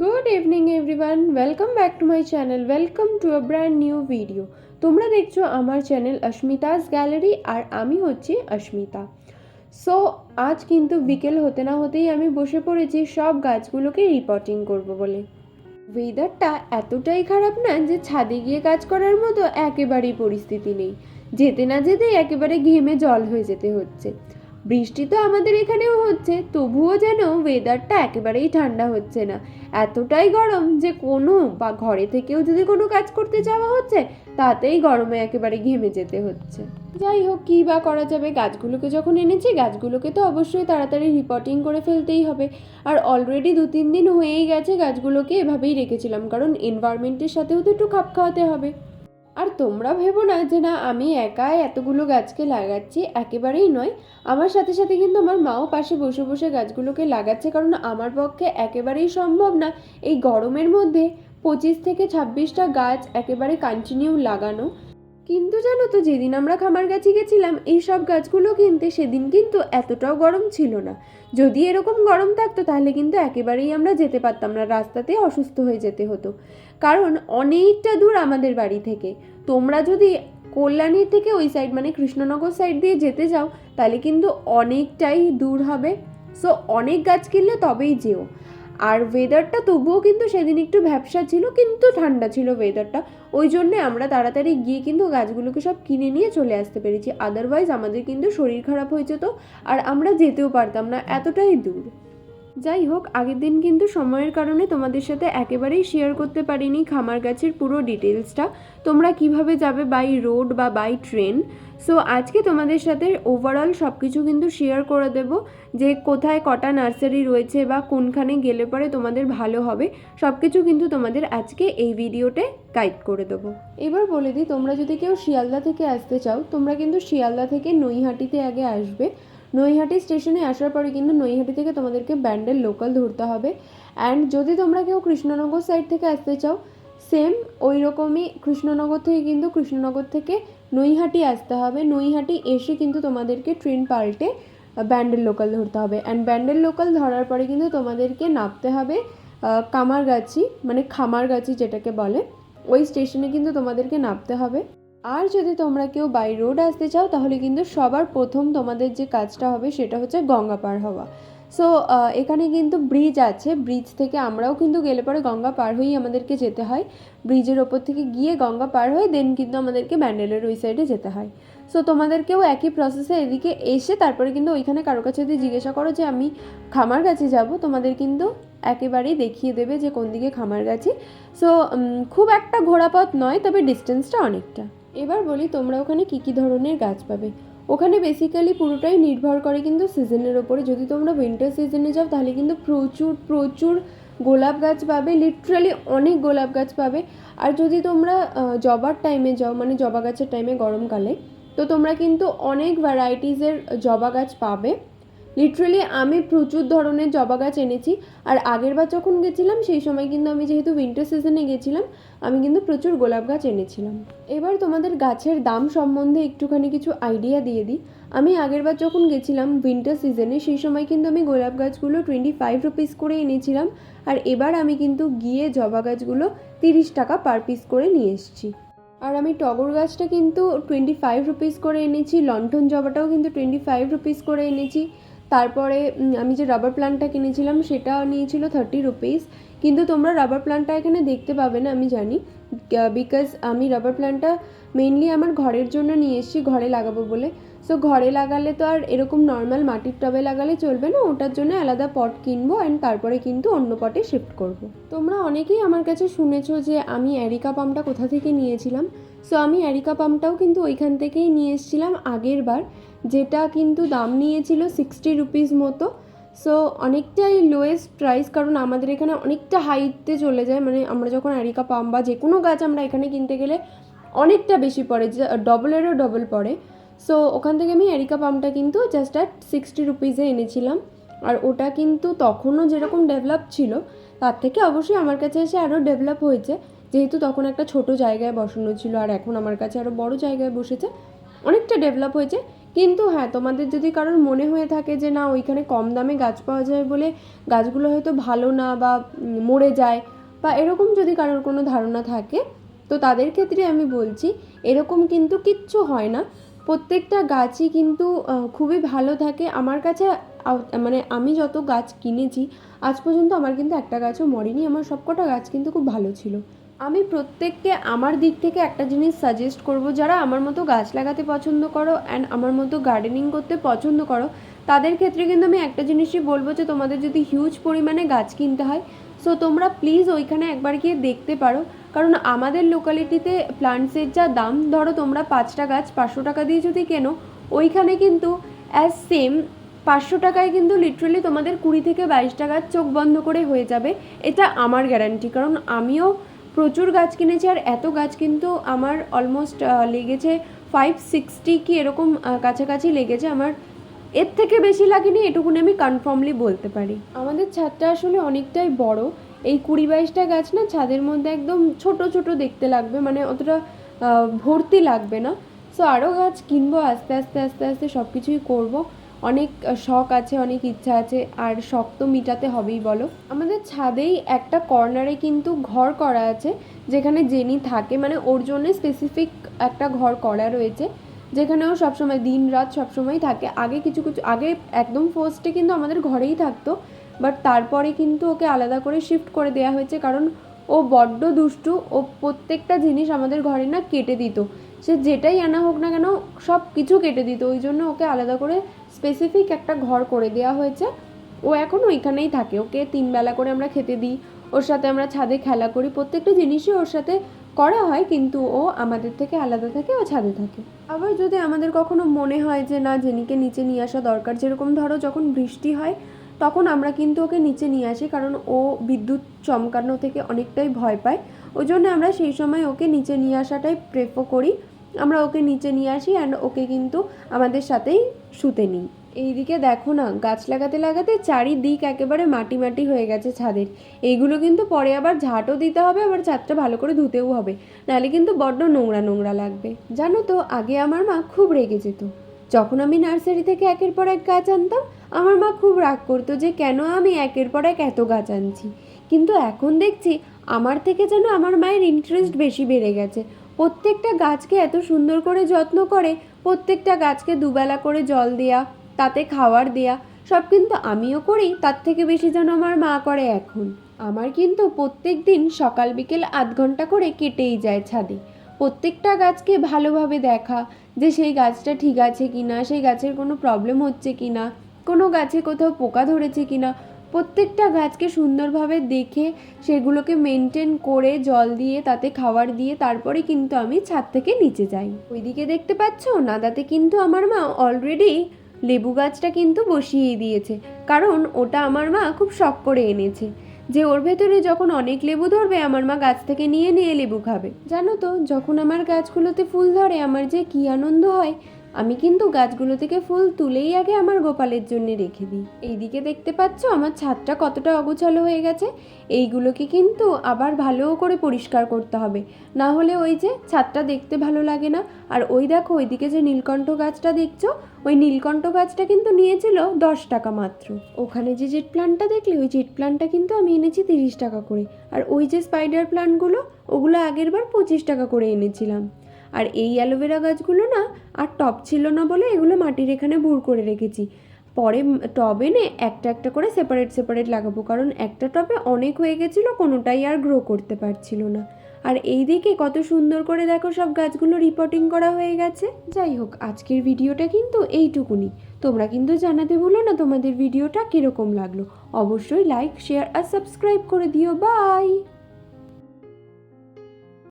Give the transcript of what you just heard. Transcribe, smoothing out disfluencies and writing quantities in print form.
Good evening everyone, welcome back to my channel, welcome to a brand new video. তোমরা দেখছো আমার channel অস্মিতাস gallery, আর আমি হচ্ছি অস্মিতা। So আজ কিন্তু বিকেল হতে না হতেই আমি বসে পড়েছি সব গাছগুলোকে রিপোর্টিং করব বলে। ওয়েদারটা এতটাই খারাপ না যে ছাদে গিয়ে কাজ করার মতো একেবারেই পরিস্থিতি নেই। যেতে না যেতেই একেবারে ঘেমে জল হয়ে যেতে হচ্ছে। বৃষ্টি তো আমাদের এখানেও হচ্ছে, তবুও যেন ওয়েদারটা একেবারেই ঠান্ডা হচ্ছে না। এতটাই গরম যে কোনো বা ঘরে থেকেও যদি কোনো কাজ করতে যাওয়া হচ্ছে তাতেই গরমে একেবারে ঘেমে যেতে হচ্ছে। যাই হোক, কী বা করা যাবে, গাছগুলোকে যখন এনেছি গাছগুলোকে তো অবশ্যই তাড়াতাড়ি রিপোর্টিং করে ফেলতেই হবে। আর অলরেডি 2-3 দিন হয়েই গেছে গাছগুলোকে এভাবেই রেখেছিলাম, কারণ এনভায়রনমেন্টের সাথেও তো একটু খাপ খাওয়াতে হবে। আর তোমরা ভেবো না যে না আমি একাই এতগুলো গাছকে লাগাচ্ছি, একেবারেই নয়। আমার সাথে সাথে কিন্তু আমার মাও পাশে বসে বসে গাছগুলোকে লাগাচ্ছে, কারণ আমার পক্ষে একেবারেই সম্ভব না এই গরমের মধ্যে 25 থেকে 26টা গাছ একেবারে কন্টিনিউ লাগানো। কিন্তু জানো তো, যেদিন আমরা খামারগাছি গেছিলাম এই সব গাছগুলো কিনতে, সেদিন কিন্তু এতটাও গরম ছিল না। যদি এরকম গরম থাকতো তাহলে কিন্তু একেবারেই আমরা যেতে পারতাম না, রাস্তাতে অসুস্থ হয়ে যেতে হতো, কারণ অনেকটা দূর আমাদের বাড়ি থেকে। তোমরা যদি কল্যাণীর থেকে ওই সাইড মানে কৃষ্ণনগর সাইড দিয়ে যেতে যাও তাহলে কিন্তু অনেকটাই দূর হবে। সো অনেক গাছ কিনলে তবেই যেও। আর ওয়েদারটা তবুও কিন্তু সেদিন একটু ভ্যাপসা ছিল, কিন্তু ঠান্ডা ছিল ওয়েদারটা। ওই জন্যে আমরা তাড়াতাড়ি গিয়ে কিন্তু গাছগুলোকে সব কিনে নিয়ে চলে আসতে পেরেছি, আদারওয়াইজ আমাদের কিন্তু শরীর খারাপ হয়ে যেত আর আমরা যেতেও পারতাম না, এতটাই দূর। যাই হোক, আগের দিন কিন্তু সময়ের কারণে তোমাদের সাথে একেবারেই শেয়ার করতে পারিনি খামার গাছের পুরো ডিটেলসটা, তোমরা কিভাবে যাবে বাই রোড বা বাই ট্রেন। সো আজকে তোমাদের সাথে ওভারঅল সব কিছু কিন্তু শেয়ার করে দেব, যে কোথায় কটা নার্সারি রয়েছে বা কোনখানে গেলে পরে তোমাদের ভালো হবে, সব কিছু কিন্তু তোমাদের আজকে এই ভিডিওতে গাইড করে দেবো। এবার বলে দিই, তোমরা যদি কেউ শিয়ালদা থেকে আসতে চাও তোমরা কিন্তু শিয়ালদা থেকে নৈহাটিতে আগে আসবে। নৈহাটি স্টেশনে আসার পরে কিন্তু নৈহাটি থেকে তোমাদেরকে ব্যান্ডেল লোকাল ধরতে হবে। অ্যান্ড যদি তোমরা কেউ কৃষ্ণনগর সাইড থেকে আসতে চাও, সেম ওই রকমই কৃষ্ণনগর থেকে কিন্তু কৃষ্ণনগর থেকে নৈহাটি আসতে হবে। নৈহাটি এসে কিন্তু তোমাদেরকে ট্রেন পাল্টে ব্যান্ডেল লোকাল ধরতে হবে। অ্যান্ড ব্যান্ডেল লোকাল ধরার পরে কিন্তু তোমাদেরকে নামতে হবে কামারগাছি, মানে খামারগাছি যেটাকে বলে, ওই স্টেশনে কিন্তু তোমাদেরকে নামতে হবে। আর যদি তোমরা কেউ বাই রোড আসতে চাও তাহলে কিন্তু সবার প্রথম তোমাদের যে কাজটা হবে সেটা হচ্ছে গঙ্গা পার হওয়া। সো এখানে কিন্তু ব্রিজ আছে, ব্রিজ থেকে আমরাও কিন্তু গেলে পরে গঙ্গা পার হয়েই আমাদেরকে যেতে হয়। ব্রিজের ওপর থেকে গিয়ে গঙ্গা পার হয়ে দেন কিন্তু আমাদেরকে ব্যান্ডেলের ওই সাইডে যেতে হয়। সো তোমাদেরকেও একই প্রসেসে এদিকে এসে তারপরে কিন্তু ওইখানে কারো কাছে যদি জিজ্ঞাসা করো যে আমি খামারগাছি যাব, তোমাদের কিন্তু একেবারেই দেখিয়ে দেবে যে কোন দিকে খামারগাছি। সো খুব একটা ঘোরাপথ নয়, তবে ডিস্টেন্সটা অনেকটা। এবার বলি তোমরা ওখানে কী কী ধরনের গাছ পাবে। ওখানে বেসিক্যালি পুরোটাই নির্ভর করে কিন্তু সিজনের ওপরে। যদি তোমরা উইন্টার সিজনে যাও তাহলে কিন্তু প্রচুর প্রচুর গোলাপ গাছ পাবে, লিটারালি অনেক গোলাপ গাছ পাবে। আর যদি তোমরা জবার টাইমে যাও, মানে জবা গাছের টাইমে গরমকালে, তো তোমরা কিন্তু অনেক ভ্যারাইটিসের জবা গাছ পাবে। লিটারালি আমি প্রচুর ধরনের জবা গাছ এনেছি। আর আগেরবার যখন গেছিলাম সেই সময় কিন্তু আমি যেহেতু উইন্টার সিজনে গেছিলাম, আমি কিন্তু প্রচুর গোলাপ গাছ এনেছিলাম। এবার তোমাদের গাছের দাম সম্বন্ধে একটুখানি কিছু আইডিয়া দিয়ে দিই। আমি আগেরবার যখন গেছিলাম উইন্টার সিজনে সেই সময় কিন্তু আমি গোলাপ গাছগুলো 25 রুপিস করে এনেছিলাম। আর এবার আমি কিন্তু গিয়ে জবা গাছগুলো 30 টাকা পার পিস করে নিয়ে এসেছি। আর আমি টগর গাছটা কিন্তু 25 রুপিস করে এনেছি, লণ্ঠন জবাটাও কিন্তু 25 রুপিস করে এনেছি। তারপরে আমি যে রাবার প্ল্যান্টটা কিনেছিলাম সেটা নিয়েছিল 30 রুপিস। কিন্তু তোমরা রাবার প্ল্যান্টটা এখানে দেখতে পাবে না আমি জানি, বিকজ আমি রাবার প্ল্যান্টটা মেইনলি আমার ঘরের জন্য নিয়ে এসেছি, ঘরে লাগাবো বলে। সো ঘরে লাগালে তো আর এরকম নর্মাল মাটির টবে লাগালে চলবে না, ওটার জন্য আলাদা পট কিনবো অ্যান্ড তারপরে কিন্তু অন্য পটে শিফট করব। তোমরা অনেকেই আমার কাছে শুনেছো যে আমি অ্যারিকা পামটা কোথা থেকে নিয়েছিলাম। সো আমি অ্যারিকা পামটাও কিন্তু ওইখান থেকেই নিয়ে এসেছিলাম আগের বার, যেটা কিন্তু দাম নিয়েছিল 60 রুপিস মতো। সো অনেকটাই লোয়েস্ট প্রাইস, কারণ আমাদের এখানে অনেকটা হাইতে চলে যায়, মানে আমরা যখন অ্যারিকা পাম বা যে কোনো গাছ আমরা এখানে কিনতে গেলে অনেকটা বেশি পড়ে, ডবলেরও ডবল পড়ে। সো ওখান থেকে আমি অ্যারিকা পামটা কিন্তু জাস্ট অ্যাট 60 রুপিসে এনেছিলাম। আর ওটা কিন্তু তখনও যেরকম ডেভেলপ ছিল তার থেকে অবশ্যই আমার কাছে এসে আরও ডেভেলপ হয়েছে, যেহেতু তখন একটা ছোট জায়গায় বসানো ছিল আর এখন আমার কাছে আরও বড় জায়গায় বসেছে, অনেকটা ডেভেলপ হয়েছে। কিন্তু হ্যাঁ, তোমাদের যদি কারোর মনে হয়ে থাকে যে না ওইখানে কম দামে গাছ পাওয়া যায় বলে গাছগুলো হয়তো ভালো না বা মরে যায়, বা এরকম যদি কারোর কোনো ধারণা থাকে, তো তাদের ক্ষেত্রে আমি বলছি এরকম কিন্তু কিচ্ছু হয় না। প্রত্যেকটা গাছই কিন্তু খুবই ভালো থাকে। আমার কাছে মানে আমি যত গাছ কিনেছি আজ পর্যন্ত আমার কিন্তু একটা গাছও মরেনি। আমার সবকটা গাছ কিন্তু খুব ভালো ছিল। আমি প্রত্যেককে আমার দিক থেকে একটা জিনিস সাজেস্ট করব, যারা আমার মতো গাছ লাগাতে পছন্দ করো অ্যান্ড আমার মতো গার্ডেনিং করতে পছন্দ করো, তাদের ক্ষেত্রে কিন্তু আমি একটা জিনিসই বলবো যে তোমাদের যদি হিউজ পরিমাণে গাছ কিনতে হয়, সো তোমরা প্লিজ ওইখানে একবার গিয়ে দেখতে পারো। কারণ আমাদের লোকালিটিতে প্লান্টসের যা দাম, ধরো তোমরা 5টা গাছ 500 টাকা দিয়ে যদি কেনো, ওইখানে কিন্তু অ্যাজ সেম 500 টাকায় কিন্তু লিটারালি তোমাদের 20 থেকে 22টা গাছ চোখ বন্ধ করে হয়ে যাবে। এটা আমার গ্যারান্টি, কারণ আমিও প্রচুর গাছ কিনেছি আর এত গাছ কিন্তু আমার অলমোস্ট লেগেছে 560 কি এরকম কাছাকাছি লেগেছে আমার। এর থেকে বেশি লাগেনি, এটুকুনি আমি কনফার্মলি বলতে পারি। আমাদের ছাদটা আসলে অনেকটাই বড়। এই 20-22টা গাছ না ছাদের মধ্যে একদম ছোট ছোট দেখতে লাগবে, মানে অতটা ভর্তি লাগবে না। সো আরও গাছ কিনবো, আস্তে আস্তে আস্তে আস্তে সব কিছুই করবো। অনেক শখ আছে, অনেক ইচ্ছা আছে, আর শখ তো মিটাতে হবেই বলো। আমাদের ছাদেই একটা কর্নারে কিন্তু ঘর করা আছে, যেখানে জেনি থাকে, মানে ওর জন্য স্পেসিফিক একটা ঘর করা রয়েছে, যেখানে ও সবসময় দিন রাত সবসময় থাকে। আগে কিছু আগে একদম ফার্স্টে কিন্তু আমাদের ঘরেই থাকতো, বাট তারপরে কিন্তু ওকে আলাদা করে শিফট করে দেওয়া হয়েছে, কারণ ও বড্ড দুষ্টু। ও প্রত্যেকটা জিনিস আমাদের ঘরে না কেটে দিত, সে যেটাই আনা হোক না কেন সব কিছু কেটে দিত। ওই জন্য ওকে আলাদা করে স্পেসিফিক একটা ঘর করে দেওয়া হয়েছে। ও এখন ওইখানেই থাকে, ওকে 3 বেলা করে আমরা খেতে দিই, ওর সাথে আমরা ছাদে খেলা করি, প্রত্যেকটা জিনিসই ওর সাথে করা হয়, কিন্তু ও আমাদের থেকে আলাদা থাকে, ও ছাদে থাকে। আবার যদি আমাদের কখনো মনে হয় যে না জেনিকে নিচে নিয়ে আসা দরকার, যেরকম ধরো যখন বৃষ্টি হয় তখন আমরা কিন্তু ওকে নিচে নিয়ে আসি, কারণ ও বিদ্যুৎ চমকানো থেকে অনেকটাই ভয় পায়। ওই জন্য আমরা সেই সময় ওকে নিচে নিয়ে আসাটাই প্রেফার করি। আমরা ওকে নিচে নিয়ে আসি অ্যান্ড ওকে কিন্তু আমাদের সাথেই শুতে নিই। এইদিকে দেখো না, গাছ লাগাতে লাগাতে চারিদিক একেবারে মাটি মাটি হয়ে গেছে ছাদের। এইগুলো কিন্তু পরে আবার ঝাঁটও দিতে হবে, আবার ছাদটা ভালো করে ধুতেও হবে, নাহলে কিন্তু বড্ড নোংরা নোংরা লাগবে। জানো তো, আগে আমার মা খুব রেগে যেত যখন আমি নার্সারি থেকে একের পর এক গাছ আনতাম। আমার মা খুব রাগ করতো যে কেন আমি একের পর এক এত গাছ আনছি। কিন্তু এখন দেখছি আমার থেকে যেন আমার মায়ের ইন্টারেস্ট বেশি বেড়ে গেছে। প্রত্যেকটা গাছকে এত সুন্দর করে যত্ন করে, প্রত্যেকটা গাছকে দুবেলা করে জল দেয়া, তাতে খাওয়ার দেয়া, সব কিন্তু আমিও করি, তার থেকে বেশি যেন আমার মা করে এখন। আমার কিন্তু প্রত্যেক দিন সকাল বিকেল আধ ঘন্টা করে কেটেই যায় ছাদে প্রত্যেকটা গাছকে ভালোভাবে দেখা, যে সেই গাছটা ঠিক আছে কি না, সেই গাছের কোনো প্রবলেম হচ্ছে কি না, কোনো গাছে কোথাও পোকা ধরেছে কি না, প্রত্যেকটা গাছকে সুন্দরভাবে দেখে সেগুলোকে মেনটেন করে জল দিয়ে তাতে খাবার দিয়ে তারপরে কিন্তু আমি ছাদ থেকে নিচে যাই। ওইদিকে দেখতে পাচ্ছ নাদাতে কিন্তু আমার মা অলরেডি লেবু গাছটা কিন্তু বসিয়ে দিয়েছে, কারণ ওটা আমার মা খুব শখ করে এনেছে যে ওর ভেতরে যখন অনেক লেবু ধরবে আমার মা গাছ থেকে নিয়ে নিয়ে লেবু খাবে। জানো তো, যখন আমার গাছগুলোতে ফুল ধরে আমার যে কী আনন্দ হয়। আমি কিন্তু গাছগুলো থেকে ফুল তুলেই আগে আমার গোপালের জন্য রেখে দিই। এইদিকে দেখতে পাচ্ছ আমার ছাদটা কতটা অগোছালো হয়ে গেছে। এইগুলোকে কিন্তু আবার ভালো করে পরিষ্কার করতে হবে, না হলে ওই যে ছাদটা দেখতে ভালো লাগে না। আর ওই দেখো ওইদিকে যে নীলকণ্ঠ গাছটা দেখছো, ওই নীলকণ্ঠ গাছটা কিন্তু নিয়েছিল 10 টাকা মাত্র। ওখানে যে জেট প্ল্যান্টটা দেখলে, ওই জেট প্ল্যান্টটা কিন্তু আমি এনেছি 30 টাকা করে। আর ওই যে স্পাইডার প্ল্যান্টগুলো, ওগুলো আগের বার 25 টাকা করে এনেছিলাম। আর এই অ্যালোভেরা গাছগুলো না আর টব ছিল না বলে এগুলো মাটির এখানে ভুর করে রেখেছি। পরে টব এনে একটা একটা করে সেপারেট সেপারেট লাগাবো, কারণ একটা টবে অনেক হয়ে গেছিলো, কোনোটাই আর গ্রো করতে পারছিল না। আর এই দিকে কত সুন্দর করে দেখো সব গাছগুলো রিপোর্টিং করা হয়ে গেছে। যাই হোক, আজকের ভিডিওটা কিন্তু এইটুকুনি। তোমরা কিন্তু জানাতে ভুলো না তোমাদের ভিডিওটা কীরকম লাগলো। অবশ্যই লাইক, শেয়ার আর সাবস্ক্রাইব করে দিও। বাই।